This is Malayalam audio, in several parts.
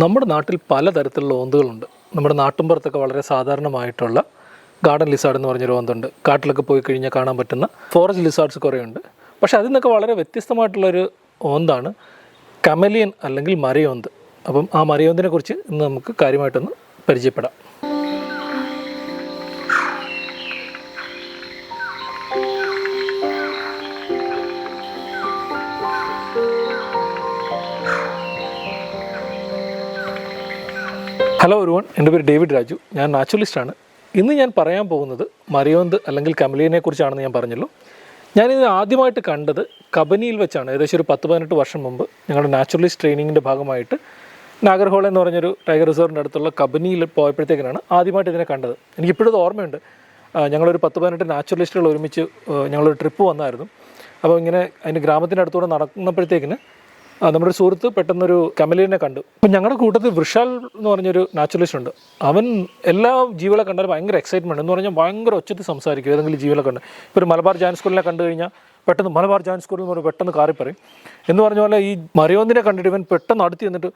നമ്മുടെ നാട്ടിൽ പലതരത്തിലുള്ള ഓന്തുകളുണ്ട്. നമ്മുടെ നാട്ടിൻപുറത്തൊക്കെ വളരെ സാധാരണമായിട്ടുള്ള ഗാർഡൻ ലിസാർഡ് എന്ന് പറഞ്ഞൊരു ഓന്തുണ്ട്. കാട്ടിലൊക്കെ പോയി കഴിഞ്ഞാൽ കാണാൻ പറ്റുന്ന ഫോറസ്റ്റ് ലിസാർഡ്സ് കുറേയുണ്ട്. പക്ഷേ അതിൽ നിന്നൊക്കെ വളരെ വ്യത്യസ്തമായിട്ടുള്ളൊരു ഓന്താണ് കമലിയൻ അല്ലെങ്കിൽ മരയോന്ത്. അപ്പം ആ മരയോന്തിനെ കുറിച്ച് ഇന്ന് നമുക്ക് കാര്യമായിട്ടൊന്ന് പരിചയപ്പെടാം. ഹലോ എവരിവൺ, എൻ്റെ പേര് ഡേവിഡ് രാജു. ഞാൻ നാച്ചുറലിസ്റ്റാണ്. ഇന്ന് ഞാൻ പറയാൻ പോകുന്നത് മരയോന്ത് അല്ലെങ്കിൽ കമലിയനെ കുറിച്ചാണെന്ന് ഞാൻ പറഞ്ഞല്ലോ. ഞാനിത് ആദ്യമായിട്ട് കണ്ടത് കബനിയിൽ വെച്ചാണ്. ഏകദേശം ഒരു 10-18 വർഷം മുമ്പ് ഞങ്ങളുടെ നാച്ചുറലിസ്റ്റ് ട്രെയിനിങ്ങിൻ്റെ ഭാഗമായിട്ട് നാഗർഹോൾ എന്ന് പറഞ്ഞൊരു ടൈഗർ റിസർവിൻ്റെ അടുത്തുള്ള കബനിയിൽ പോയപ്പോഴത്തേക്കിനാണ് ആദ്യമായിട്ട് ഇതിനെ കണ്ടത്. എനിക്കിപ്പോഴത് ഓർമ്മയുണ്ട്. ഞങ്ങളൊരു 10-18 നാച്ചുറലിസ്റ്റുകൾ ഒരുമിച്ച് ഞങ്ങളൊരു ട്രിപ്പ് വന്നായിരുന്നു. അപ്പോൾ ഇങ്ങനെ അതിൻ്റെ ഗ്രാമത്തിൻ്റെ അടുത്തൂടെ നടന്നപ്പോഴത്തേക്കിന് നമ്മുടെ ഒരു സുഹൃത്ത് പെട്ടെന്നൊരു കമലിയനെ കണ്ടു. അപ്പം ഞങ്ങളുടെ കൂട്ടത്തിൽ വൃഷാൽ എന്ന് പറഞ്ഞൊരു നാച്ചുറലിസ്റ്റ് ഉണ്ട്. അവൻ എല്ലാ ജീവികളെ കണ്ടാലും ഭയങ്കര എക്സൈറ്റ്മെൻറ്റ് എന്ന് പറഞ്ഞാൽ ഭയങ്കര ഒച്ചത്തിൽ സംസാരിക്കും. ഏതെങ്കിലും ജീവികളെ കണ്ട് ഇപ്പോൾ ഒരു മലബാർ ജാൻ സ്കൂളിനെ കണ്ടു കഴിഞ്ഞാൽ പെട്ടെന്ന് മലബാർ ജാൻ സ്കൂളിൽ എന്ന് പറഞ്ഞാൽ പെട്ടെന്ന് കാറി പറയും. എന്ന് പറഞ്ഞ പോലെ ഈ മരയോന്തിനെ കണ്ടിട്ട് ഇവൻ പെട്ടെന്ന് അടുത്ത് എന്നിട്ട്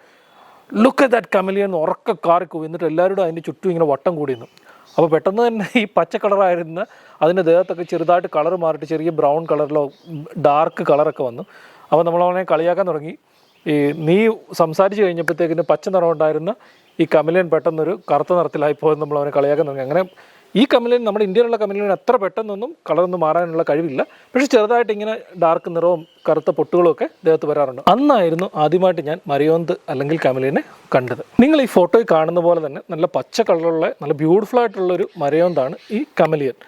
ലുക്ക് അറ്റ് ദാറ്റ് കമലിയൻ ഉറക്ക കാറിക്കും. എന്നിട്ട് എല്ലാവരും അതിൻ്റെ ചുറ്റും ഇങ്ങനെ വട്ടം കൂടിയിരുന്നു. അപ്പോൾ പെട്ടെന്ന് തന്നെ ഈ പച്ച കളറായിരുന്ന അതിൻ്റെ ദേഹത്തൊക്കെ ചെറുതായിട്ട് കളർ മാറിയിട്ട് ചെറിയ ബ്രൗൺ കളറിലോ ഡാർക്ക് കളറൊക്കെ വന്നു. അപ്പോൾ നമ്മളവനെ കളിയാക്കാൻ തുടങ്ങി. ഈ നീ സംസാരിച്ച് കഴിഞ്ഞപ്പോഴത്തേക്കിന് പച്ച നിറം ഉണ്ടായിരുന്ന ഈ കമലിയൻ പെട്ടെന്നൊരു കറുത്ത നിറത്തിലായിപ്പോയെന്ന് നമ്മളവനെ കളിയാക്കാൻ തുടങ്ങി. അങ്ങനെ ഈ കമലിയൻ നമ്മുടെ ഇന്ത്യയിലുള്ള കമലിയൻ അത്ര പെട്ടെന്നൊന്നും കളറൊന്നും മാറാനുള്ള കഴിവില്ല. പക്ഷേ ചെറുതായിട്ട് ഇങ്ങനെ ഡാർക്ക് നിറവും കറുത്ത പൊട്ടുകളും ഒക്കെ ദേഹത്ത് വരാറുണ്ട്. അന്നായിരുന്നു ആദ്യമായിട്ട് ഞാൻ മരയോന്ത് അല്ലെങ്കിൽ കമലിയനെ കണ്ടത്. നിങ്ങൾ ഈ ഫോട്ടോയിൽ കാണുന്ന പോലെ തന്നെ നല്ല പച്ച കളറുള്ള നല്ല ബ്യൂട്ടിഫുൾ ആയിട്ടുള്ളൊരു മരയോന്താണ് ഈ കമലിയൻ.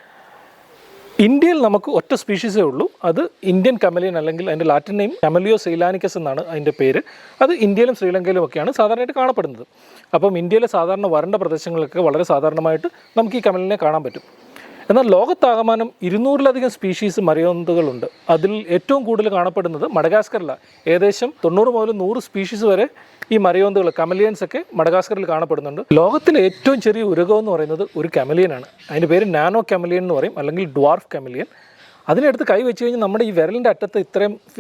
ഇന്ത്യയിൽ നമുക്ക് ഒറ്റ സ്പീഷീസേ ഉള്ളൂ. അത് ഇന്ത്യൻ കമലിയൻ അല്ലെങ്കിൽ അതിൻ്റെ ലാറ്റിൻ നെയിം കമലിയോ സെയിലാനിക്കസ് എന്നാണ് അതിൻ്റെ പേര്. അത് ഇന്ത്യയിലും ശ്രീലങ്കയിലും ഒക്കെയാണ് സാധാരണയായിട്ട് കാണപ്പെടുന്നത്. അപ്പം ഇന്ത്യയിലെ സാധാരണ വരണ്ട പ്രദേശങ്ങളിലൊക്കെ വളരെ സാധാരണമായിട്ട് നമുക്ക് ഈ കമലിനെ കാണാൻ പറ്റും. എന്നാൽ ലോകത്താകമാനം 200-ലധികം സ്പീഷീസ് മരയോന്തുകളുണ്ട്. അതിൽ ഏറ്റവും കൂടുതൽ കാണപ്പെടുന്നത് മഡഗാസ്കറിലാണ്. ഏകദേശം 90 മുതൽ 100 സ്പീഷീസ് വരെ ഈ മരയോന്തുകൾ കമലിയൻസ് ഒക്കെ മഡഗാസ്കറിൽ കാണപ്പെടുന്നുണ്ട്. ലോകത്തിലെ ഏറ്റവും ചെറിയ ഉരകം എന്ന് പറയുന്നത് ഒരു കമലിയനാണ്. അതിൻ്റെ പേര് നാനോ കമലിയൻ എന്ന് പറയും, അല്ലെങ്കിൽ ഡ്വാർഫ് കമലിയൻ. അതിനെടുത്ത് കൈ വെച്ച് കഴിഞ്ഞാൽ നമ്മുടെ ഈ വിരലിൻ്റെ അറ്റത്ത്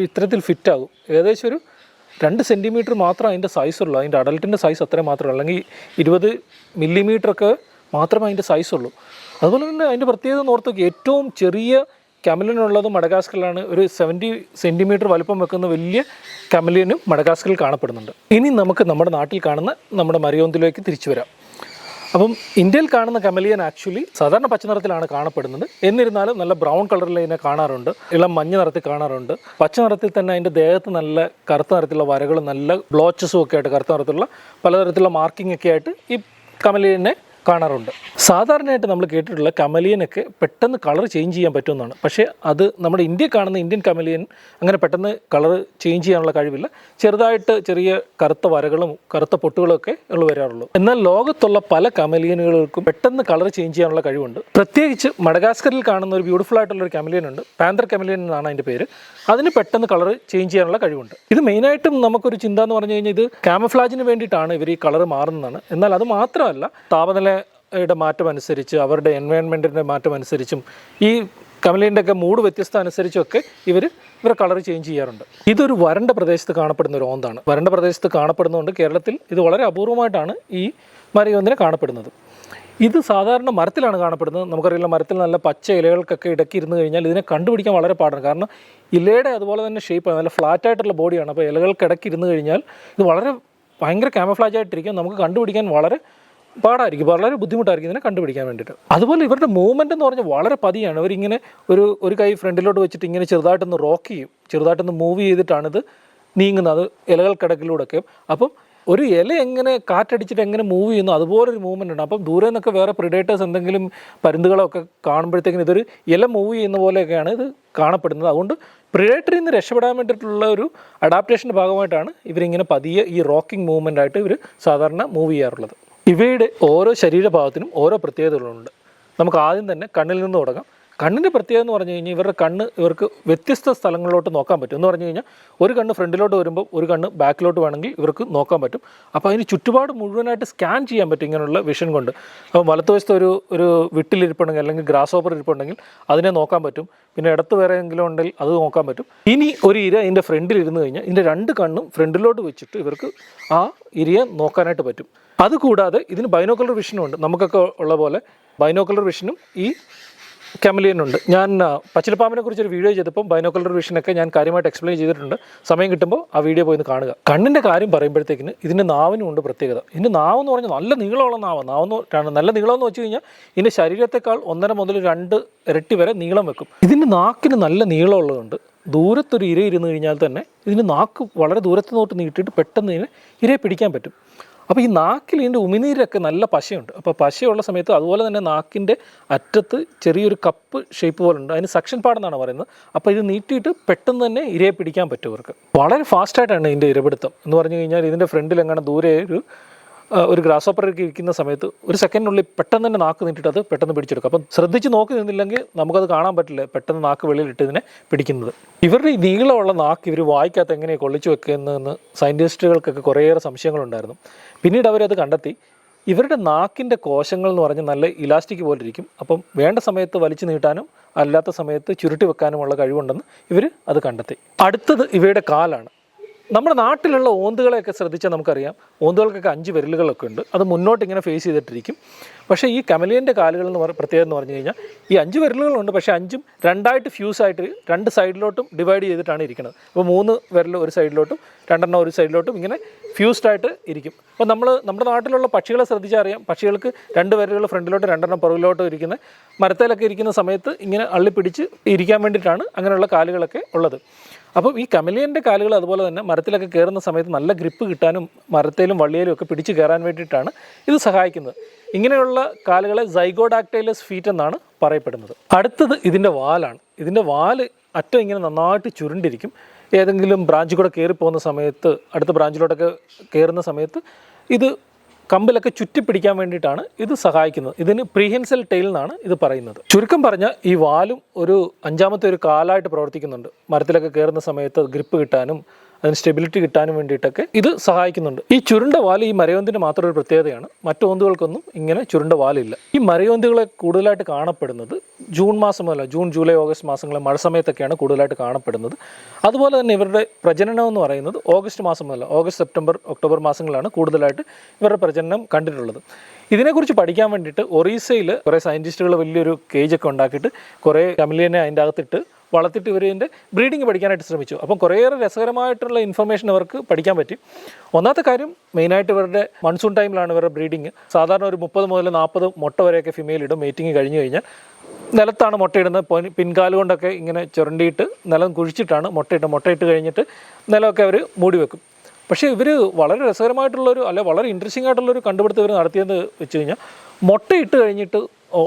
ഇത്തരത്തിൽ ഫിറ്റാകും. ഏകദേശം ഒരു 2 സെൻറ്റിമീറ്റർ മാത്രം അതിൻ്റെ സൈസുള്ളൂ. അതിൻ്റെ അഡൽട്ടിൻ്റെ സൈസ് അത്രയും മാത്രമേ, അല്ലെങ്കിൽ 20 മില്ലിമീറ്ററൊക്കെ മാത്രമേ അതിൻ്റെ സൈസുള്ളൂ. അതുപോലെ തന്നെ അതിൻ്റെ പ്രത്യേകത ഓർത്ത് ഏറ്റവും ചെറിയ കമലിയനുള്ളത് മഡഗാസ്കറിലാണ്. ഒരു 70 സെൻറ്റിമീറ്റർ വലുപ്പം വെക്കുന്ന വലിയ കമലിയനും മഡഗാസ്കറിൽ കാണപ്പെടുന്നുണ്ട്. ഇനി നമുക്ക് നമ്മുടെ നാട്ടിൽ കാണുന്ന നമ്മുടെ മരയോന്തിലേക്ക് തിരിച്ചു വരാം. അപ്പം ഇന്ത്യയിൽ കാണുന്ന കമലിയൻ ആക്ച്വലി സാധാരണ പച്ച നിറത്തിലാണ് കാണപ്പെടുന്നത്. എന്നിരുന്നാലും നല്ല ബ്രൗൺ കളറിൽ അതിനെ കാണാറുണ്ട്, ഇളം മഞ്ഞ നിറത്തിൽ കാണാറുണ്ട്. പച്ച നിറത്തിൽ തന്നെ അതിൻ്റെ ദേഹത്ത് നല്ല കറുത്ത നിറത്തിലുള്ള വരകളും നല്ല ബ്ലോച്ചസും ഒക്കെ ആയിട്ട് കറുത്ത നിറത്തിലുള്ള പലതരത്തിലുള്ള മാർക്കിംഗ് ഒക്കെ ആയിട്ട് ഈ കമലിയനെ കാണാറുണ്ട്. സാധാരണയായിട്ട് നമ്മൾ കേട്ടിട്ടുള്ള കമലിയനൊക്കെ പെട്ടെന്ന് കളർ ചേഞ്ച് ചെയ്യാൻ പറ്റുമെന്നാണ്. പക്ഷേ അത് നമ്മുടെ ഇന്ത്യയിൽ കാണുന്ന ഇന്ത്യൻ കമലിയൻ അങ്ങനെ പെട്ടെന്ന് കളർ ചേഞ്ച് ചെയ്യാനുള്ള കഴിവില്ല. ചെറുതായിട്ട് ചെറിയ കറുത്ത വരകളും കറുത്ത പൊട്ടുകളും ഒക്കെ വരാറുള്ളൂ. എന്നാൽ ലോകത്തുള്ള പല കമലിയനുകൾക്കും പെട്ടെന്ന് കളർ ചേഞ്ച് ചെയ്യാനുള്ള കഴിവുണ്ട്. പ്രത്യേകിച്ച് മഡഗാസ്കറിൽ കാണുന്ന ഒരു ബ്യൂട്ടിഫുൾ ആയിട്ടുള്ളൊരു കമലിയൻ ഉണ്ട്, പാന്തർ കമലിയൻ എന്നാണ് അതിൻ്റെ പേര്. അതിന് പെട്ടെന്ന് കളർ ചേഞ്ച് ചെയ്യാനുള്ള കഴിവുണ്ട്. ഇത് മെയിനായിട്ടും നമുക്കൊരു ചിന്ത എന്ന് പറഞ്ഞു കഴിഞ്ഞാൽ ഇത് ക്യാമഫ്ലാജിന് വേണ്ടിയിട്ടാണ് ഇവർ ഈ കളർ മാറുന്നതാണ്. എന്നാൽ അത് മാത്രമല്ല, താപനിലയുടെ മാറ്റം അനുസരിച്ച് അവരുടെ എൻവയോൺമെൻറ്റിൻ്റെ മാറ്റം അനുസരിച്ചും ഈ കമലിയൻ്റെ ഒക്കെ മൂഡ് വ്യത്യസ്തം അനുസരിച്ചൊക്കെ ഇവർ കളർ ചേഞ്ച് ചെയ്യാറുണ്ട്. ഇതൊരു വരണ്ട പ്രദേശത്ത് കാണപ്പെടുന്ന ഒരു ഓന്താണ്. വരണ്ട പ്രദേശത്ത് കാണപ്പെടുന്നതുകൊണ്ട് കേരളത്തിൽ ഇത് വളരെ അപൂർവമായിട്ടാണ് ഈ മരയോന്തിനെ കാണപ്പെടുന്നത്. ഇത് സാധാരണ മരത്തിലാണ് കാണപ്പെടുന്നത്. നമുക്കറിയില്ല, മരത്തിൽ നല്ല പച്ച ഇലകൾക്കൊക്കെ ഇടയ്ക്ക് ഇരുന്ന് കഴിഞ്ഞാൽ ഇതിനെ കണ്ടുപിടിക്കാൻ വളരെ പാടാണ്. കാരണം ഇലയുടെ അതുപോലെ തന്നെ ഷേപ്പാണ്, നല്ല ഫ്ലാറ്റായിട്ടുള്ള ബോഡിയാണ്. അപ്പോൾ ഇലകൾക്കിടയ്ക്ക് ഇരുന്ന് കഴിഞ്ഞാൽ ഇത് ഭയങ്കര ക്യാമഫ്ലാജ് ആയിട്ടിരിക്കും. നമുക്ക് കണ്ടുപിടിക്കാൻ വളരെ പാടായിരിക്കും, വളരെ ബുദ്ധിമുട്ടായിരിക്കും ഇതിനെ കണ്ടുപിടിക്കാൻ വേണ്ടിയിട്ട്. അതുപോലെ ഇവരുടെ മൂവ്മെൻറ്റ് എന്ന് പറഞ്ഞാൽ വളരെ പതിയാണ്. അവരിങ്ങനെ ഒരു കൈ ഫ്രണ്ടിലോട്ട് വെച്ചിട്ട് ഇങ്ങനെ ചെറുതായിട്ടൊന്ന് റോക്ക് ചെയ്യും, ചെറുതായിട്ടൊന്ന് മൂവ് ചെയ്തിട്ടാണ് ഇത് നീങ്ങുന്നത് ഇലകൾക്കിടക്കിലൂടെയൊക്കെ. അപ്പം ഒരു ഇല എങ്ങനെ കാറ്റടിച്ചിട്ട് എങ്ങനെ മൂവ് ചെയ്യുന്നു അതുപോലൊരു മൂവ്മെൻ്റ് ഉണ്ട്. അപ്പം ദൂരെ നിന്നൊക്കെ വേറെ പ്രിഡേറ്റേഴ്സ് എന്തെങ്കിലും പരുന്തുകളൊക്കെ കാണുമ്പോഴത്തേക്കിനും ഇതൊരു ഇല മൂവ് ചെയ്യുന്ന പോലെയൊക്കെയാണ് ഇത് കാണപ്പെടുന്നത്. അതുകൊണ്ട് പ്രിഡേറ്ററിൽ നിന്ന് രക്ഷപ്പെടാൻ വേണ്ടിയിട്ടുള്ള ഒരു അഡാപ്റ്റേഷൻ്റെ ഭാഗമായിട്ടാണ് ഇവരിങ്ങനെ പതിയെ ഈ റോക്കിംഗ് മൂവ്മെൻ്റ് ആയിട്ട് ഇവർ സാധാരണ മൂവ് ചെയ്യാറുള്ളത്. ഇവയുടെ ഓരോ ശരീരഭാഗത്തിനും ഓരോ പ്രത്യേകതകളുണ്ട്. നമുക്ക് ആദ്യം തന്നെ കണ്ണിൽ നിന്ന് തുടങ്ങാം. കണ്ണിൻ്റെ പ്രത്യേകത എന്ന് പറഞ്ഞു കഴിഞ്ഞാൽ ഇവരുടെ കണ്ണ് ഇവർക്ക് വ്യത്യസ്ത സ്ഥലങ്ങളിലോട്ട് നോക്കാൻ പറ്റും. എന്ന് പറഞ്ഞു കഴിഞ്ഞാൽ ഒരു കണ്ണ് ഫ്രണ്ടിലോട്ട് വരുമ്പോൾ ഒരു കണ്ണ് ബാക്കിലോട്ട് വേണമെങ്കിൽ ഇവർക്ക് നോക്കാൻ പറ്റും. അപ്പോൾ അതിന് ചുറ്റുപാട് മുഴുവനായിട്ട് സ്കാൻ ചെയ്യാൻ പറ്റും ഇങ്ങനെയുള്ള വിഷൻ കൊണ്ട്. അപ്പോൾ വലത്തുവശത്ത് ഒരു വിട്ടിലിരിപ്പുണ്ടെങ്കിൽ അല്ലെങ്കിൽ ഗ്രാസ് ഹോപ്പർ ഇരിപ്പുണ്ടെങ്കിൽ അതിനെ നോക്കാൻ പറ്റും. പിന്നെ ഇടത്ത് വേറെ എങ്കിലും ഉണ്ടെങ്കിൽ അത് നോക്കാൻ പറ്റും. ഇനി ഒരു ഇര ഇതിൻ്റെ ഫ്രണ്ടിൽ ഇരുന്ന് കഴിഞ്ഞാൽ ഇതിൻ്റെ രണ്ട് കണ്ണും ഫ്രണ്ടിലോട്ട് വെച്ചിട്ട് ഇവർക്ക് ആ ഇരയെ നോക്കാനായിട്ട് പറ്റും. അതുകൂടാതെ ഇതിന് ബൈനോക്കുലർ വിഷനും ഉണ്ട്. നമുക്കൊക്കെ ഉള്ള പോലെ ബൈനോക്കുലർ വിഷനും ഈ കമലിയനുണ്ട്. ഞാൻ പച്ചിലപ്പാമ്പിനെ കുറിച്ചൊരു വീഡിയോ ചെയ്തപ്പോൾ ബൈനോക്കുലർ വിഷനൊക്കെ ഞാൻ കാര്യമായിട്ട് എക്സ്പ്ലെയിൻ ചെയ്തിട്ടുണ്ട്. സമയം കിട്ടുമ്പോൾ ആ വീഡിയോ പോയി കാണുക. കണ്ണിൻ്റെ കാര്യം പറയുമ്പോഴത്തേക്കിന് ഇതിൻ്റെ നാവിനും ഉണ്ട് പ്രത്യേകത. ഇതിൻ്റെ നാവെന്ന് പറഞ്ഞാൽ നല്ല നീളമുള്ള നാവെന്ന് നല്ല നീളമെന്ന് വെച്ച് കഴിഞ്ഞാൽ ഇതിൻ്റെ ശരീരത്തെക്കാൾ 1.5 മുതൽ 2 ഇരട്ടി വരെ നീളം വെക്കും. ഇതിൻ്റെ നാക്കിന് നല്ല നീളമുള്ളതുകൊണ്ട് ദൂരത്തൊരു ഇര ഇരുന്ന് കഴിഞ്ഞാൽ തന്നെ ഇതിന് നാക്ക് വളരെ ദൂരത്ത് നോട്ട് നീട്ടിയിട്ട് പെട്ടെന്ന് ഇതിനെ ഇരയെ പിടിക്കാൻ പറ്റും. അപ്പോൾ ഈ നാക്കിൽ ഇതിൻ്റെ ഉമിനീരൊക്കെ നല്ല പശയുണ്ട്. അപ്പോൾ പശയുള്ള സമയത്ത് അതുപോലെ തന്നെ നാക്കിൻ്റെ അറ്റത്ത് ചെറിയൊരു കപ്പ് ഷേപ്പ് പോലെ ഉണ്ട്. അതിന് സക്ഷൻ പാടെന്നാണ് പറയുന്നത്. അപ്പോൾ ഇത് നീട്ടിയിട്ട് പെട്ടെന്ന് തന്നെ ഇരയെ പിടിക്കാൻ പറ്റും ഇവർക്ക്. വളരെ ഫാസ്റ്റായിട്ടാണ് ഇതിൻ്റെ ഇരപിടുത്തം എന്ന് പറഞ്ഞു കഴിഞ്ഞാൽ ഇതിൻ്റെ ഫ്രണ്ടിൽ എങ്ങനെ ദൂരെ ഒരു ഗ്രാസ് ഹോപ്പറൊക്കെ ഇരിക്കുന്ന സമയത്ത് ഒരു സെക്കൻഡിനുള്ളിൽ പെട്ടെന്ന് തന്നെ നാക്ക് നീട്ടിട്ട് അത് പെട്ടെന്ന് പിടിച്ചെടുക്കും. അപ്പം ശ്രദ്ധിച്ച് നോക്കി നിന്നില്ലെങ്കിൽ നമുക്കത് കാണാൻ പറ്റില്ല പെട്ടെന്ന് നാക്ക് വെളിയിലിട്ട് ഇതിനെ പിടിക്കുന്നത്. ഇവരുടെ ഈ നീളമുള്ള നാക്ക് ഇവർ വായിക്കകത്ത് എങ്ങനെയാണ് കൊള്ളിച്ചു വെക്കുന്നതെന്ന് സയൻറ്റിസ്റ്റുകൾക്കൊക്കെ കുറേയേറെ സംശയങ്ങളുണ്ടായിരുന്നു. പിന്നീട് അവരത് കണ്ടെത്തി. ഇവരുടെ നാക്കിൻ്റെ കോശങ്ങൾ എന്ന് പറഞ്ഞാൽ നല്ല ഇലാസ്റ്റിക് പോലെ ഇരിക്കും. അപ്പം വേണ്ട സമയത്ത് വലിച്ചു നീട്ടാനും അല്ലാത്ത സമയത്ത് ചുരുട്ടി വെക്കാനുമുള്ള കഴിവുണ്ടെന്ന് ഇവർ അത് കണ്ടെത്തി. അടുത്തത് ഇവയുടെ കാലാണ്. നമ്മുടെ നാട്ടിലുള്ള ഓന്തുകളെയൊക്കെ ശ്രദ്ധിച്ചാൽ നമുക്കറിയാം, ഓന്തുകൾക്കൊക്കെ 5 വിരലുകളൊക്കെ ഉണ്ട്. അത് മുന്നോട്ട് ഇങ്ങനെ ഫേസ് ചെയ്തിട്ടിരിക്കും. പക്ഷേ ഈ കമലിയൻ്റെ കാലുകൾ പ്രത്യേകത എന്ന് പറഞ്ഞു കഴിഞ്ഞാൽ ഈ 5 വിരലുകളുണ്ട്. പക്ഷേ 5ഉം രണ്ടായിട്ട് ഫ്യൂസായിട്ട് 2 സൈഡിലോട്ടും ഡിവൈഡ് ചെയ്തിട്ടാണ് ഇരിക്കുന്നത്. അപ്പോൾ 3 വിരൽ ഒരു സൈഡിലോട്ടും 2 ഒരു സൈഡിലോട്ടും ഇങ്ങനെ ഫ്യൂസ്ഡായിട്ട് ഇരിക്കും. അപ്പോൾ നമ്മുടെ നാട്ടിലുള്ള പക്ഷികളെ ശ്രദ്ധിച്ചാൽ അറിയാം, പക്ഷികൾക്ക് 2 വിരലുകൾ ഫ്രണ്ടിലോട്ട് 2 പുറകിലോട്ടും ഇരിക്കുന്ന മരത്തേലൊക്കെ ഇരിക്കുന്ന സമയത്ത് ഇങ്ങനെ അള്ളിപ്പിടിച്ച് ഇരിക്കാൻ വേണ്ടിയിട്ടാണ് അങ്ങനെയുള്ള കാലുകളൊക്കെ ഉള്ളത്. അപ്പം ഈ കമലിയൻ്റെ കാലുകൾ അതുപോലെ തന്നെ മരത്തിലൊക്കെ കയറുന്ന സമയത്ത് നല്ല ഗ്രിപ്പ് കിട്ടാനും മരത്തേലും വള്ളിയിലും ഒക്കെ പിടിച്ച് കയറാൻ വേണ്ടിയിട്ടാണ് ഇത് സഹായിക്കുന്നത്. ഇങ്ങനെയുള്ള കാലുകളെ സൈഗോഡാക്ടൈലസ് ഫീറ്റ് എന്നാണ് പറയപ്പെടുന്നത്. അടുത്തത് ഇതിൻ്റെ വാലാണ്. ഇതിൻ്റെ വാല് അറ്റം ഇങ്ങനെ നന്നായിട്ട് ചുരുണ്ടിരിക്കും. ഏതെങ്കിലും ബ്രാഞ്ചിൽ കൂടെ കയറിപ്പോകുന്ന സമയത്ത് അടുത്ത ബ്രാഞ്ചിലോട്ടൊക്കെ കയറുന്ന സമയത്ത് ഇത് കമ്പിലൊക്കെ ചുറ്റിപ്പിടിക്കാൻ വേണ്ടിയിട്ടാണ് ഇത് സഹായിക്കുന്നത്. ഇതിന് പ്രീഹെൻസൽ ടെയിൽ എന്നാണ് ഇത് പറയുന്നത്. ചുരുക്കം പറഞ്ഞാൽ ഈ വാലും ഒരു 5ാമത്തെ ഒരു കാലായിട്ട് പ്രവർത്തിക്കുന്നുണ്ട്. മരത്തിലൊക്കെ കയറുന്ന സമയത്ത് ഗ്രിപ്പ് കിട്ടാനും അതിന് സ്റ്റെബിലിറ്റി കിട്ടാനും വേണ്ടിയിട്ടൊക്കെ ഇത് സഹായിക്കുന്നുണ്ട്. ഈ ചുരുണ്ട വാല് ഈ മരയോന്തിൻ്റെ മാത്രം ഒരു പ്രത്യേകതയാണ്. മറ്റു ഓന്തുകൾക്കൊന്നും ഇങ്ങനെ ചുരുണ്ട വാലില്ല. ഈ മരയോന്തുകളെ കൂടുതലായിട്ട് കാണപ്പെടുന്നത് ജൂൺ മാസം മുതൽ ജൂൺ, ജൂലൈ, ഓഗസ്റ്റ് മാസങ്ങളിൽ മഴ സമയത്തൊക്കെയാണ് കൂടുതലായിട്ട് കാണപ്പെടുന്നത്. അതുപോലെ തന്നെ ഇവരുടെ പ്രജനനം എന്ന് പറയുന്നത് ഓഗസ്റ്റ് മാസം മുതൽ ഓഗസ്റ്റ്, സെപ്റ്റംബർ, ഒക്ടോബർ മാസങ്ങളിലാണ് കൂടുതലായിട്ട് ഇവരുടെ പ്രജനനം കണ്ടിട്ടുള്ളത്. ഇതിനെക്കുറിച്ച് പഠിക്കാൻ വേണ്ടിയിട്ട് ഒറീസയിൽ കുറേ സയൻറ്റിസ്റ്റുകൾ വലിയൊരു കേജൊക്കെ ഉണ്ടാക്കിയിട്ട് കുറേ കമലിയനെ അതിൻ്റെ അകത്തിട്ട് വളർത്തിയിട്ട് ഇവരിൻ്റെ ബ്രീഡിങ് പഠിക്കാനായിട്ട് ശ്രമിച്ചു. അപ്പം കുറേയേറെ രസകരമായിട്ടുള്ള ഇൻഫർമേഷൻ അവർക്ക് പഠിക്കാൻ പറ്റി. ഒന്നാമത്തെ കാര്യം മെയിനായിട്ട് ഇവരുടെ മൺസൂൺ ടൈമിലാണ് ഇവരുടെ ബ്രീഡിങ്. സാധാരണ ഒരു 30 മുതൽ 40 മുട്ട വരെയൊക്കെ ഫിമെയിൽ ഇടും. മീറ്റിംഗ് കഴിഞ്ഞ് കഴിഞ്ഞാൽ നിലത്താണ് മുട്ടയിടുന്നത്. പിൻകാല് കൊണ്ടൊക്കെ ഇങ്ങനെ ചുരണ്ടിയിട്ട് നിലം കുഴിച്ചിട്ടാണ് മുട്ടയിട്ട് കഴിഞ്ഞിട്ട് നിലമൊക്കെ അവർ മൂടി വെക്കും. പക്ഷേ ഇവർ വളരെ രസകരമായിട്ടുള്ളൊരു വളരെ ഇൻട്രസ്റ്റിംഗ് ആയിട്ടുള്ളൊരു കണ്ടുപിടുത്തം ഇവർ നടത്തിയെന്ന് വെച്ച് കഴിഞ്ഞാൽ മുട്ടയിട്ട് കഴിഞ്ഞിട്ട്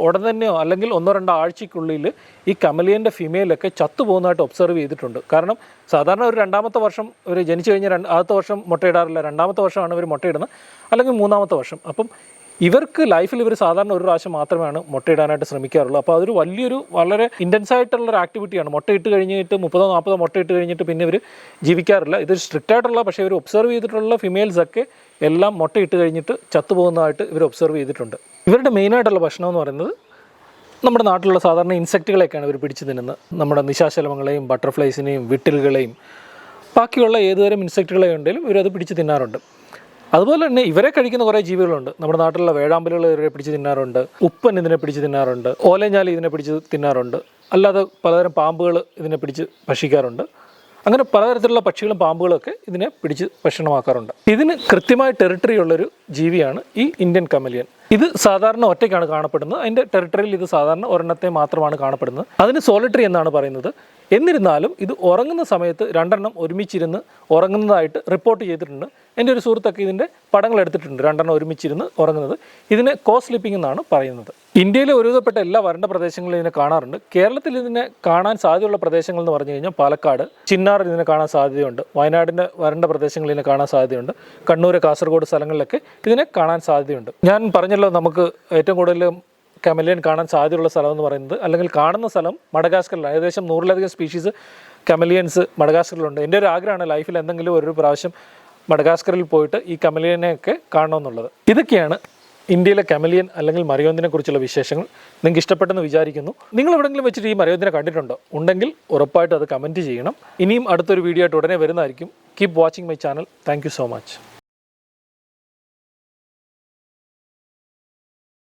ഉടൻ തന്നെയോ അല്ലെങ്കിൽ 1-2 ആഴ്ചയ്ക്കുള്ളിൽ ഈ കമലിയൻ്റെ ഫിമെയിലൊക്കെ ചത്തുപോകുന്നതായിട്ട് ഒബ്സർവ് ചെയ്തിട്ടുണ്ട്. കാരണം സാധാരണ ഒരു 2ാമത്തെ വർഷം ഇവർ ജനിച്ചു കഴിഞ്ഞാൽ ആദ്യത്തെ വർഷം മുട്ടയിടാറില്ല. 2ാമത്തെ വർഷമാണ് ഇവർ മുട്ടയിടുന്നത്, അല്ലെങ്കിൽ 3ാമത്തെ വർഷം. അപ്പം ഇവർക്ക് ലൈഫിൽ ഇവർ സാധാരണ ഒരു പ്രാവശ്യം മാത്രമാണ് മുട്ടയിടാനായിട്ട് ശ്രമിക്കാറുള്ളൂ. അപ്പോൾ അതൊരു വളരെ ഇൻറ്റൻസ് ആയിട്ടുള്ളൊരു ആക്ടിവിറ്റിയാണ്. മുട്ടയിട്ട് കഴിഞ്ഞിട്ട് 30-40 മുട്ടയിട്ട് കഴിഞ്ഞിട്ട് പിന്നെ ഇവർ ജീവിക്കാറില്ല. ഇതൊരു സ്ട്രിക്റ്റ് ആയിട്ടുള്ള, പക്ഷേ ഇവർ ഒബ്സർവ് ചെയ്തിട്ടുള്ള ഫിമെയിൽസൊക്കെ എല്ലാം മുട്ടയിട്ട് കഴിഞ്ഞിട്ട് ചത്തുപോകുന്നതായിട്ട് ഇവർ ഒബ്സർവ് ചെയ്തിട്ടുണ്ട്. ഇവരുടെ മെയിനായിട്ടുള്ള ഭക്ഷണം എന്ന് പറയുന്നത് നമ്മുടെ നാട്ടിലുള്ള സാധാരണ ഇൻസെക്റ്റുകളെയൊക്കെയാണ് ഇവർ പിടിച്ച് തിന്നുന്നത്. നമ്മുടെ നിശാശലഭങ്ങളെയും ബട്ടർഫ്ലൈസിനെയും വിട്ടിലുകളെയും ബാക്കിയുള്ള ഏതുതരം ഇൻസെക്റ്റുകളെയും ഉണ്ടെങ്കിലും ഇവരത് പിടിച്ച് തിന്നാറുണ്ട്. അതുപോലെ തന്നെ ഇവരെ കഴിക്കുന്ന കുറേ ജീവികളുണ്ട്. നമ്മുടെ നാട്ടിലുള്ള വേഴാമ്പലുകൾ ഇവരെ പിടിച്ച് തിന്നാറുണ്ട്, ഉപ്പൻ ഇതിനെ പിടിച്ച് തിന്നാറുണ്ട്, ഓലഞ്ഞാലി ഇതിനെ പിടിച്ച് തിന്നാറുണ്ട്, അല്ലാതെ പലതരം പാമ്പുകൾ ഇതിനെ പിടിച്ച് ഭക്ഷിക്കാറുണ്ട്. അങ്ങനെ പലതരത്തിലുള്ള പക്ഷികളും പാമ്പുകളും ഒക്കെ ഇതിനെ പിടിച്ച് ഭക്ഷണമാക്കാറുണ്ട്. ഇതിന് കൃത്യമായ ടെറിട്ടറി ഉള്ളൊരു ജീവിയാണ് ഈ ഇന്ത്യൻ കമലിയൻ. ഇത് സാധാരണ ഒറ്റയ്ക്കാണ് കാണപ്പെടുന്നത്. അതിൻ്റെ ടെറിട്ടറിയിൽ ഇത് സാധാരണ ഒരെണ്ണത്തെ മാത്രമാണ് കാണപ്പെടുന്നത്. അതിന് സോളിറ്ററി എന്നാണ് പറയുന്നത്. എന്നിരുന്നാലും ഇത് ഉറങ്ങുന്ന സമയത്ത് 2 എണ്ണം ഒരുമിച്ചിരുന്ന് ഉറങ്ങുന്നതായിട്ട് റിപ്പോർട്ട് ചെയ്തിട്ടുണ്ട്. എൻ്റെ ഒരു സുഹൃത്തൊക്കെ ഇതിൻ്റെ പടങ്ങൾ എടുത്തിട്ടുണ്ട്, 2 എണ്ണം ഒരുമിച്ചിരുന്ന് ഉറങ്ങുന്നത്. ഇതിനെ കോ സ്ലീപ്പിംഗ് എന്നാണ് പറയുന്നത്. ഇന്ത്യയിലെ ഒരുവിധപ്പെട്ട എല്ലാ വരണ്ട പ്രദേശങ്ങളിലും ഇതിനെ കാണാറുണ്ട്. കേരളത്തിൽ ഇതിനെ കാണാൻ സാധ്യതയുള്ള പ്രദേശങ്ങൾ എന്ന് പറഞ്ഞു കഴിഞ്ഞാൽ പാലക്കാട്, ചിന്നാർ ഇതിനെ കാണാൻ സാധ്യതയുണ്ട്. വയനാടിൻ്റെ വരണ്ട പ്രദേശങ്ങളിൽ ഇതിനെ കാണാൻ സാധ്യതയുണ്ട്. കണ്ണൂർ, കാസർഗോഡ് സ്ഥലങ്ങളിലൊക്കെ ഇതിനെ കാണാൻ സാധ്യതയുണ്ട്. ഞാൻ പറഞ്ഞല്ലോ, നമുക്ക് ഏറ്റവും കൂടുതൽ കമലിയൻ കാണാൻ സാധ്യതയുള്ള സ്ഥലം എന്ന് പറയുന്നത്, അല്ലെങ്കിൽ കാണുന്ന സ്ഥലം മഡഗാസ്കറിലാണ്. ഏകദേശം 100-ലധികം സ്പീഷീസ് കമലിയൻസ് മഡഗാസ്കറിലുണ്ട്. എൻ്റെ ഒരു ആഗ്രഹമാണ് ലൈഫിൽ എന്തെങ്കിലും ഒരു പ്രാവശ്യം മഡഗാസ്കറിൽ പോയിട്ട് ഈ കമലിയനെയൊക്കെ കാണണമെന്നുള്ളത്. ഇതൊക്കെയാണ് ഇന്ത്യയിലെ കമലിയൻ അല്ലെങ്കിൽ മരയോന്തിനെ കുറിച്ചുള്ള വിശേഷങ്ങൾ. നിങ്ങൾക്ക് ഇഷ്ടപ്പെട്ടെന്ന് വിചാരിക്കുന്നു. നിങ്ങൾ എവിടെയെങ്കിലും വെച്ചിട്ട് ഈ മരയോന്തിനെ കണ്ടിട്ടുണ്ടോ? ഉണ്ടെങ്കിൽ ഉറപ്പായിട്ടും അത് കമൻറ്റ് ചെയ്യണം. ഇനിയും അടുത്തൊരു വീഡിയോ ആയിട്ട് ഉടനെ വരുന്നതായിരിക്കും. Keep watching my channel. Thank you so much.